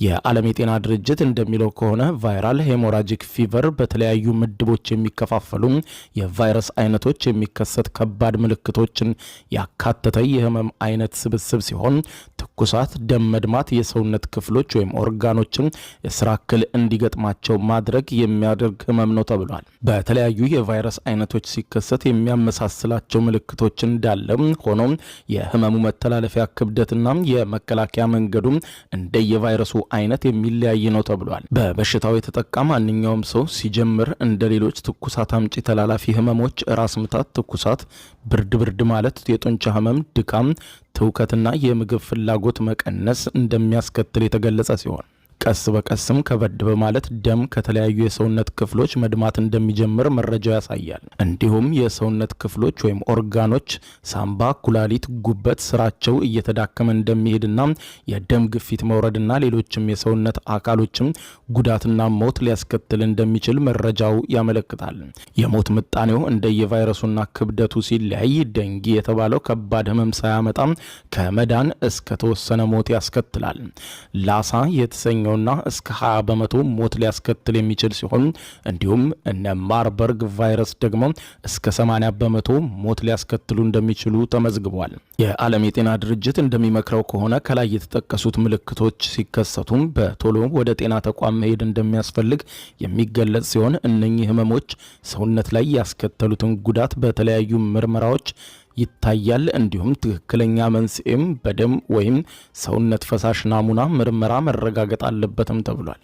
የዓለም የጤና ድርጅት እንደሚለው ከሆነ ቫይራል ሄሞራጂክ ፊቨር በተለያዩ ምድቦች የሚከፋፈሉ የቫይረስ አይነቶች የሚከሰት ከባድ ምልክቶችን ያካተተ የህመም አይነት ስብስብ ሲሆን ትኩሳት፣ ደም መድማት፣ የሰውነት ክፍሎች ወይም ኦርጋኖችን የስራ እክል እንዲገጥማቸው ማድረግ የሚያደርግ ህመም ነው ተብሏል። በተለያዩ የቫይረስ አይነቶች ሲከሰት የሚያመሳስላቸው ምልክቶች እንዳለ ሆኖም የህመሙ መተላለፊያ ክብደትና የመከላከያ መንገዱ እንደየቫይረሱ አይነት የሚለያይ ነው ተብሏል። በበሽታው የተጠቃ ማንኛውም ሰው ሲጀምር እንደ ሌሎች ትኩሳት አምጪ ተላላፊ ህመሞች ራስ ምታት፣ ትኩሳት፣ ብርድ ማለት፣ የጡንቻ ህመም፣ ድካም፣ ትውከትና የምግብ ፍላጎት መቀነስ እንደሚያስከትል የተገለጸ ሲሆን ቀስ በቀስም ከበድ በማለት ደም ከተለያዩ የሰውነት ክፍሎች መድማት እንደሚጀምር መረጃው ያሳያል። እንዲሁም የሰውነት ክፍሎች ወይም ኦርጋኖች ሳምባ፣ ኩላሊት፣ ጉበት ስራቸው እየተዳከመ እንደሚሄድና የደም ግፊት መውረድና ሌሎችም የሰውነት አካሎችም ጉዳትና ሞት ሊያስከትል እንደሚችል መረጃው ያመለክታል። የሞት ምጣኔው እንደየቫይረሱና ክብደቱ ሲለያይ ደንጊ የተባለው ከባድ ህመም ሳያመጣ ከመዳን እስከ ተወሰነ ሞት ያስከትላል። ላሳ የተሰኘው እስከ 20 በመቶ ሞት ሊያስከትል የሚችል ሲሆን እንዲሁም እነ ማርበርግ ቫይረስ ደግሞ እስከ 80 በመቶ ሞት ሊያስከትሉ እንደሚችሉ ተመዝግቧል። የዓለም የጤና ድርጅት እንደሚመክረው ከሆነ ከላይ የተጠቀሱት ምልክቶች ሲከሰቱም በቶሎ ወደ ጤና ተቋም መሄድ እንደሚያስፈልግ የሚገለጽ ሲሆን እነኚህ ህመሞች ሰውነት ላይ ያስከተሉትን ጉዳት በተለያዩ ምርመራዎች ይታያል። እንዲሁም ትክክለኛ መንስኤም በደም ወይም ሰውነት ፈሳሽ ናሙና ምርመራ መረጋገጥ አለበትም ተብሏል።